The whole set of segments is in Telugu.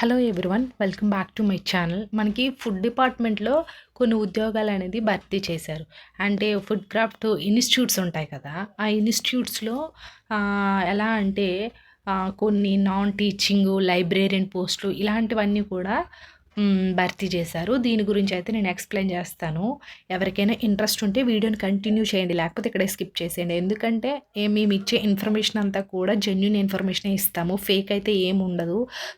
Hello everyone, welcome back to my channel. మనకి ఫుడ్ డిపార్ట్మెంట్లో కొన్ని ఉద్యోగాలు అనేది భర్తీ చేశారు. అంటే ఫుడ్ క్రాఫ్ట్ ఇన్స్టిట్యూట్స్ ఉంటాయి కదా, ఆ ఇన్స్టిట్యూట్స్లో ఎలా అంటే కొన్ని నాన్ టీచింగ్ లైబ్రేరియన్ పోస్టులు ఇలాంటివన్నీ కూడా భర్తీ చేశారు. దీని గురించి అయితే నేను ఎక్స్ప్లెయిన్ చేస్తాను. ఎవరికైనా ఇంట్రెస్ట్ ఉంటే వీడియోని కంటిన్యూ చేయండి, లేకపోతే ఇక్కడే స్కిప్ చేసేయండి. ఎందుకంటే మేము ఇచ్చే ఇన్ఫర్మేషన్ అంతా కూడా జెన్యూన్ ఇన్ఫర్మేషనే ఇస్తాము, ఫేక్ అయితే ఏమి ఉండదు.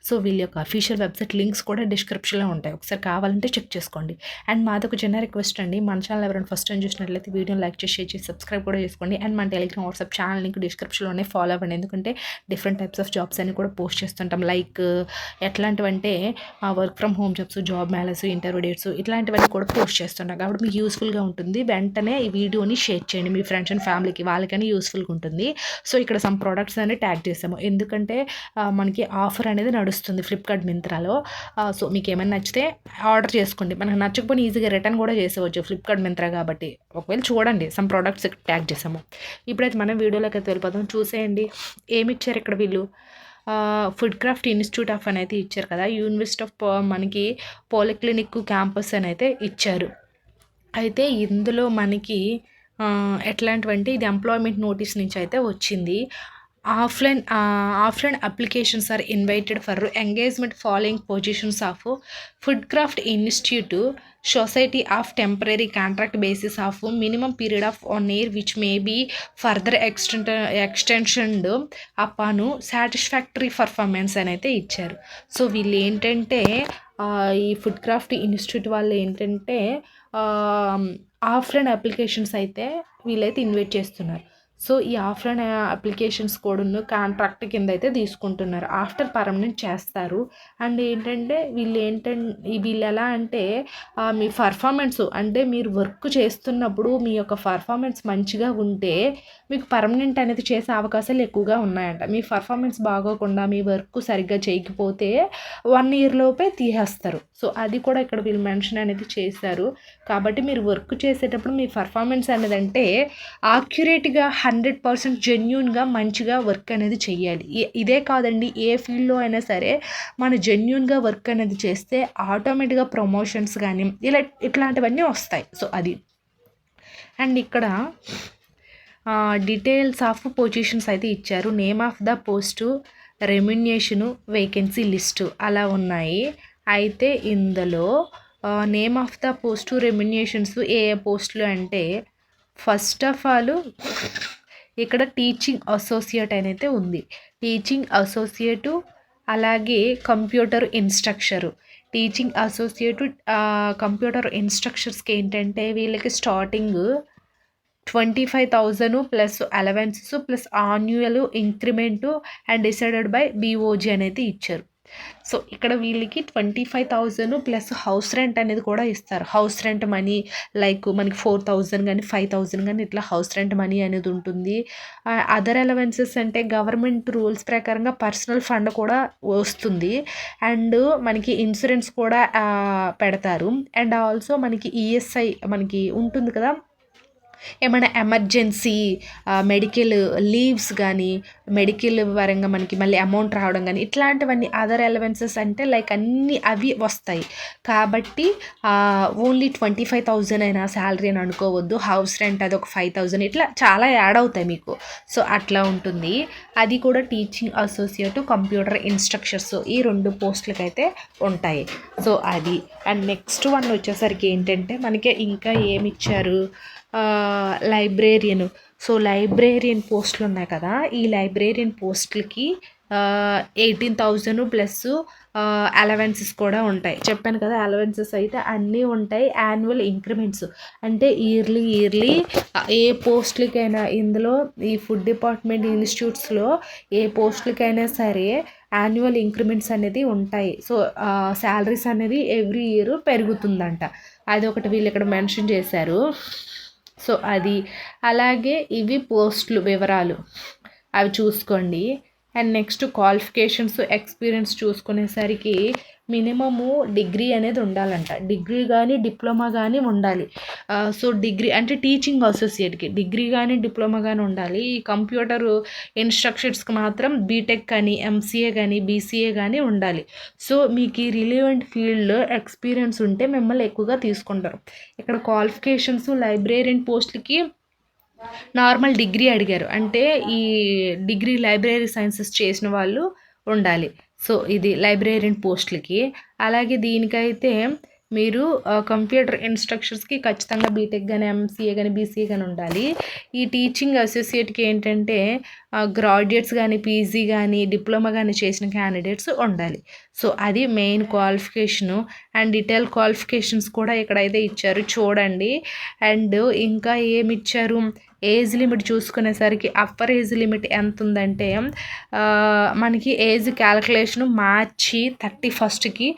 సో వీళ్ళ యొక్క అఫీషియల్ వెబ్సైట్ లింక్స్ కూడా డిస్క్రిప్షన్లో ఉంటాయి, ఒకసారి కావాలంటే చెక్ చేసుకోండి. అండ్ మాది ఒక చిన్న రిక్వెస్ట్ అండి, మన ఛానల్ ఎవరైనా ఫస్ట్ టైం చూసినట్లయితే వీడియోని లైక్ చేసి షేర్ చేసి సబ్స్క్రైబ్ కూడా చేసుకోండి. అండ్ మన టెలిగ్రామ్ వాట్సాప్ ఛానల్ లింక్ డిస్క్రిప్షన్లోనే ఫాలో అవ్వండి, ఎందుకంటే డిఫరెంట్ టైప్స్ ఆఫ్ జాబ్స్ అన్ని కూడా పోస్ట్ చేస్తుంటాం. లైక్ ఎట్లాంటివంటే work from home jobs, job melas, interview dates ఇట్లాంటివన్నీ కూడా పోస్ట్ చేస్తుంటాం. కాబట్టి మీకు యూస్ఫుల్గా ఉంటుంది. వెంటనే ఈ వీడియోని షేర్ చేయండి మీ ఫ్రెండ్స్ అండ్ ఫ్యామిలీకి, వాళ్ళకని యూస్ఫుల్గా ఉంటుంది. సో ఇక్కడ సమ్ ప్రోడక్ట్స్ అనేది ట్యాగ్ చేసాము, ఎందుకంటే మనకి ఆఫర్ అనేది నడుస్తుంది ఫ్లిప్కార్ట్ మింత్రాలో. సో మీకు ఏమైనా నచ్చితే ఆర్డర్ చేసుకోండి, మనకు నచ్చకపోయినా ఈజీగా రిటర్న్ కూడా చేసేవచ్చు ఫ్లిప్కార్ట్ మింత్రా కాబట్టి. ఒకవేళ చూడండి, సమ్ ప్రోడక్ట్స్ ట్యాగ్ చేసాము. ఇప్పుడైతే మనం వీడియోలోకి అయితే వెళ్ళిపోతాం. చూసేయండి ఏమి ఇచ్చారు ఇక్కడ వీళ్ళు. ఫుడ్ క్రాఫ్ట్ ఇన్స్టిట్యూట్ ఆఫ్ అని అయితే ఇచ్చారు కదా, యూనివర్సిటీ ఆఫ్ మనకి పాలిక్లినిక్ క్యాంపస్ అని అయితే ఇచ్చారు. అయితే ఇందులో మనకి ఎట్లాంటివంటే ఇది ఎంప్లాయ్మెంట్ నోటీస్ నుంచి అయితే వచ్చింది. Offline applications are invited for engagement following positions of food craft institute society of temporary contract basis of minimum period of 1 year which may be further extended upon satisfactory performance అని అయితే ఇచ్చారు. సో వీళ్ళు ఏంటంటే ఈ ఫుడ్ క్రాఫ్ట్ ఇన్స్టిట్యూట్ వాళ్ళు ఏంటంటే ఆఫ్లైన్ అప్లికేషన్స్ అయితే వీళ్ళైతే ఇన్వైట్ చేస్తున్నారు. సో ఈ ఆఫ్లైన్ అప్లికేషన్స్ కూడా కాంట్రాక్ట్ కింద అయితే తీసుకుంటున్నారు, ఆఫ్టర్ పర్మనెంట్ చేస్తారు. అండ్ ఏంటంటే వీళ్ళు ఎలా అంటే మీ పర్ఫార్మెన్స్, అంటే మీరు వర్క్ చేస్తున్నప్పుడు మీ యొక్క పర్ఫార్మెన్స్ మంచిగా ఉంటే మీకు పర్మనెంట్ అనేది చేసే అవకాశాలు ఎక్కువగా ఉన్నాయంట. మీ పర్ఫార్మెన్స్ బాగోకుండా మీ వర్క్ సరిగ్గా చేయకపోతే 1 year లోపే తీసేస్తారు. సో అది కూడా ఇక్కడ వీళ్ళు మెన్షన్ అనేది చేశారు. కాబట్టి మీరు వర్క్ చేసేటప్పుడు మీ పర్ఫార్మెన్స్ అనేది అంటే యాక్యురేట్గా 100% జెన్యూన్గా మంచిగా వర్క్ అనేది చెయ్యాలి. ఇదే కాదండి, ఏ ఫీల్డ్లో అయినా సరే మన జెన్యూన్గా వర్క్ అనేది చేస్తే ఆటోమేటిక్గా ప్రమోషన్స్ కానీ ఇట్లాంటివన్నీ వస్తాయి. సో అది. అండ్ ఇక్కడ డీటెయిల్స్ ఆఫ్ పొజిషన్స్ అయితే ఇచ్చారు. Name of the post, remuneration, vacancy list అలా ఉన్నాయి. అయితే ఇందులో name of the post, remunerations ఏ పోస్టులు అంటే ఫస్ట్ ఆఫ్ ఆల్ ఇక్కడ టీచింగ్ అసోసియేట్ అయితే ఉంది. టీచింగ్ అసోసియేటు, అలాగే computer instructor. Teaching associate computer ఇన్స్ట్రక్టర్స్కి ఏంటంటే వీళ్ళకి starting 25,000 plus allowances plus annual increment and decided by BOG అనేది ఇచ్చారు. సో ఇక్కడ వీళ్ళకి 25,000 ప్లస్ హౌస్ రెంట్ అనేది కూడా ఇస్తారు. హౌస్ రెంట్ మనీ లైక్ మనకి 4,000 కానీ 5,000 కానీ ఇట్లా హౌస్ రెంట్ మనీ అనేది ఉంటుంది. అదర్ అలవెన్సెస్ అంటే గవర్నమెంట్ రూల్స్ ప్రకారంగా పర్సనల్ ఫండ్ కూడా వస్తుంది. అండ్ మనకి ఇన్సూరెన్స్ కూడా పెడతారు. అండ్ ఆల్సో మనకి ఈఎస్ఐ మనకి ఉంటుంది కదా, ఏమైనా ఎమర్జెన్సీ మెడికల్ లీవ్స్ కానీ మెడికల్ పరంగా మనకి మళ్ళీ అమౌంట్ రావడం కానీ ఇట్లాంటివన్నీ అదర్ అలవెన్సెస్ అంటే లైక్ అన్నీ అవి వస్తాయి. కాబట్టి ఓన్లీ 25,000 అయినా శాలరీ అని అనుకోవద్దు. హౌస్ రెంట్ అది ఒక 5,000 ఇట్లా చాలా యాడ్ అవుతాయి మీకు. సో అట్లా ఉంటుంది. అది కూడా టీచింగ్ అసోసియేట్, కంప్యూటర్ ఇన్స్ట్రక్టర్స్ ఈ 2 పోస్టులకి అయితే ఉంటాయి. సో అది. అండ్ నెక్స్ట్ వన్ వచ్చేసరికి ఏంటంటే మనకి ఇంకా ఏమి ఇచ్చారు, లైబ్రేరియన్. సో లైబ్రేరియన్ పోస్టులు ఉన్నాయి కదా, ఈ లైబ్రేరియన్ పోస్టులకి 18,000 ప్లస్ అలవెన్సెస్ కూడా ఉంటాయి. చెప్పాను కదా, అలవెన్సెస్ అయితే అన్నీ ఉంటాయి. యాన్యువల్ ఇంక్రిమెంట్స్ అంటే ఇయర్లీ ఏ పోస్టులకైనా ఇందులో ఈ ఫుడ్ డిపార్ట్మెంట్ ఇన్స్టిట్యూట్స్లో ఏ పోస్టులకైనా సరే యాన్యువల్ ఇంక్రిమెంట్స్ అనేది ఉంటాయి. సో శాలరీస్ అనేది ఎవ్రీ ఇయర్ పెరుగుతుందంట. అది ఒకటి వీళ్ళు ఇక్కడ మెన్షన్ చేశారు. సో అది. అలాగే ఇవి పోస్టులు వివరాలు, అవి చూసుకోండి. అండ్ నెక్స్ట్ క్వాలిఫికేషన్స్, ఎక్స్పీరియన్స్ చూసుకునేసరికి మినిమము డిగ్రీ అనేది ఉండాలంట. డిగ్రీ కానీ డిప్లొమా కానీ ఉండాలి. సో డిగ్రీ అంటే టీచింగ్ అసోసియేట్కి డిగ్రీ కానీ డిప్లొమా కానీ ఉండాలి. ఈ కంప్యూటర్ ఇన్స్ట్రక్షన్స్కి మాత్రం బీటెక్ కానీ ఎంసీఏ కానీ బీసీఏ కానీ ఉండాలి. సో మీకు ఈ రిలేవెంట్ ఫీల్డ్లో ఎక్స్పీరియన్స్ ఉంటే మిమ్మల్ని ఎక్కువగా తీసుకుంటారు. ఇక్కడ క్వాలిఫికేషన్స్ లైబ్రేరియన్ పోస్టులకి నార్మల్ డిగ్రీ అడిగారు. అంటే ఈ డిగ్రీ లైబ్రరీ సైన్సెస్ చేసిన వాళ్ళు ఉండాలి. సో ఇది లైబ్రేరియన్ పోస్టులకి. అలాగే దీనికైతే మీరు కంప్యూటర్ ఇన్స్ట్రక్షన్స్కి ఖచ్చితంగా బీటెక్ కానీ ఎంసీఏ కానీ బీసీఏ కానీ ఉండాలి. ఈ టీచింగ్ అసోసియేట్కి ఏంటంటే గ్రాడ్యుయేట్స్ కానీ పీజీ కానీ డిప్లొమా కానీ చేసిన క్యాండిడేట్స్ ఉండాలి. సో అది main qualification. And detail qualifications కూడా ఇక్కడైతే ఇచ్చారు చూడండి. అండ్ ఇంకా ఏమి ఇచ్చారు, ఏజ్ లిమిట్ చూసుకునేసరికి అప్పర్ ఏజ్ లిమిట్ ఎంత ఉందంటే మనకి ఏజ్ క్యాలిక్యులేషన్ మార్చి 31కి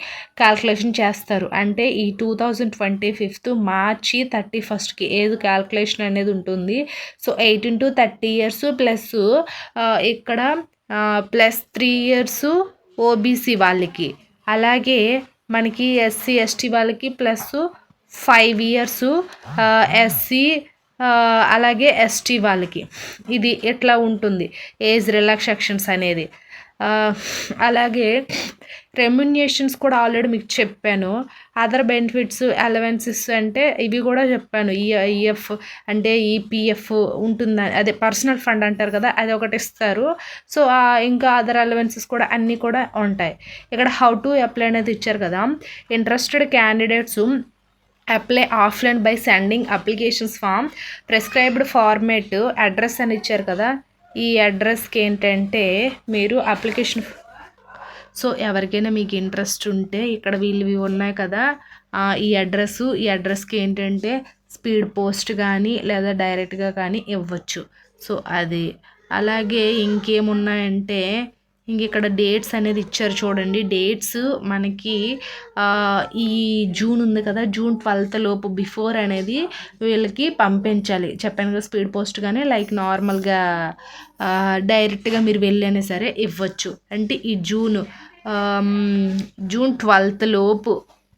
క్యాలిక్యులేషన్ చేస్తారు. అంటే ఈ 2025 మార్చి 31కి ఏజ్ క్యాలిక్యులేషన్ అనేది ఉంటుంది. సో 18 to 30 years ప్లస్ ఇక్కడ +3 years ఓబీసీ వాళ్ళకి, అలాగే మనకి ఎస్సీ ఎస్టీ వాళ్ళకి +5 years ఎస్సీ అలాగే ఎస్టీ వాళ్ళకి. ఇది ఎట్లా ఉంటుంది ఏజ్ రిలాక్సేషన్స్ అనేది. అలాగే రెమ్యునేషన్స్ కూడా ఆల్రెడీ మీకు చెప్పాను. అదర్ బెనిఫిట్స్ అలవెన్సెస్ అంటే ఇవి కూడా చెప్పాను. ఈఎఫ్ అంటే ఈపీఎఫ్ ఉంటుందని, అదే పర్సనల్ ఫండ్ అంటారు కదా, అది ఒకటి ఇస్తారు. సో ఇంకా అదర్ అలవెన్సెస్ కూడా అన్నీ కూడా ఉంటాయి. ఇక్కడ హౌ టు అప్లై అనేది ఇచ్చారు కదా. Interested candidates apply offline by sending applications form prescribed format address అని ఇచ్చారు కదా. ఈ అడ్రస్కి ఏంటంటే మీరు అప్లికేషన్, సో ఎవరికైనా మీకు ఇంట్రెస్ట్ ఉంటే ఇక్కడ వీళ్ళవి ఉన్నాయి కదా, ఈ అడ్రస్కి ఏంటంటే స్పీడ్ పోస్ట్ కానీ లేదా డైరెక్ట్గా కానీ ఇవ్వచ్చు. సో అది. అలాగే ఇంకేమున్నాయంటే ఇక్కడ డేట్స్ అనేది ఇచ్చారు చూడండి. డేట్స్ మనకి ఈ జూన్ ఉంది కదా, June 12th లోపు బిఫోర్ అనేది వీళ్ళకి పంపించాలి. చెప్పాను కదా, స్పీడ్ పోస్ట్ కానీ లైక్ నార్మల్గా డైరెక్ట్గా మీరు వెళ్ళైనా సరే ఇవ్వచ్చు. అంటే ఈ June 12th లోపు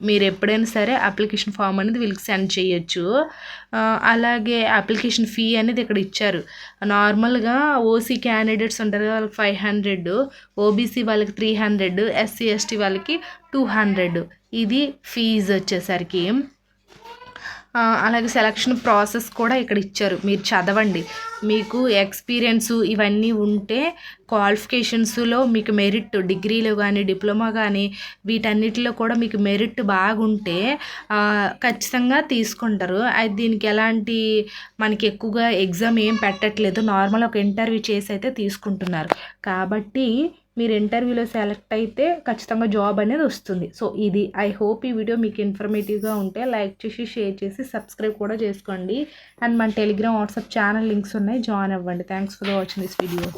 మీరు ఎప్పుడైనా సరే అప్లికేషన్ ఫామ్ అనేది వీళ్ళకి సెండ్ చేయొచ్చు. అలాగే అప్లికేషన్ ఫీ అనేది ఇక్కడ ఇచ్చారు. నార్మల్గా ఓసీ క్యాండిడేట్స్ ఉంటారు కదా, వాళ్ళకి 500, ఓబీసీ వాళ్ళకి 300, ఎస్సీ ఎస్టీ వాళ్ళకి 200. ఇది ఫీజు వచ్చేసరికి. అలాగే సెలక్షన్ ప్రాసెస్ కూడా ఇక్కడ ఇచ్చారు, మీరు చదవండి. మీకు ఎక్స్పీరియన్స్ ఇవన్నీ ఉంటే క్వాలిఫికేషన్స్లో మీకు మెరిట్, డిగ్రీలో కానీ డిప్లొమా కానీ వీటన్నిటిలో కూడా మీకు మెరిట్ బాగుంటే ఖచ్చితంగా తీసుకుంటారు. అది దీనికి ఎలాంటి మనకి ఎక్కువగా ఎగ్జామ్ ఏం పెట్టట్లేదు, నార్మల్ ఒక ఇంటర్వ్యూ చేసి అయితే తీసుకుంటున్నారు. కాబట్టి మీరు ఇంటర్వ్యూలో సెలెక్ట్ అయితే ఖచ్చితంగా జాబ్ అనేది వస్తుంది. సో ఇది. ఐ హోప్ ఈ వీడియో మీకు ఇన్ఫర్మేటివ్గా ఉంటే లైక్ చేసి షేర్ చేసి సబ్స్క్రైబ్ కూడా చేసుకోండి. అండ్ మన టెలిగ్రామ్ వాట్సాప్ ఛానల్ లింక్స్ ఉన్నాయి, జాయిన్ అవ్వండి. Thanks for watching this video.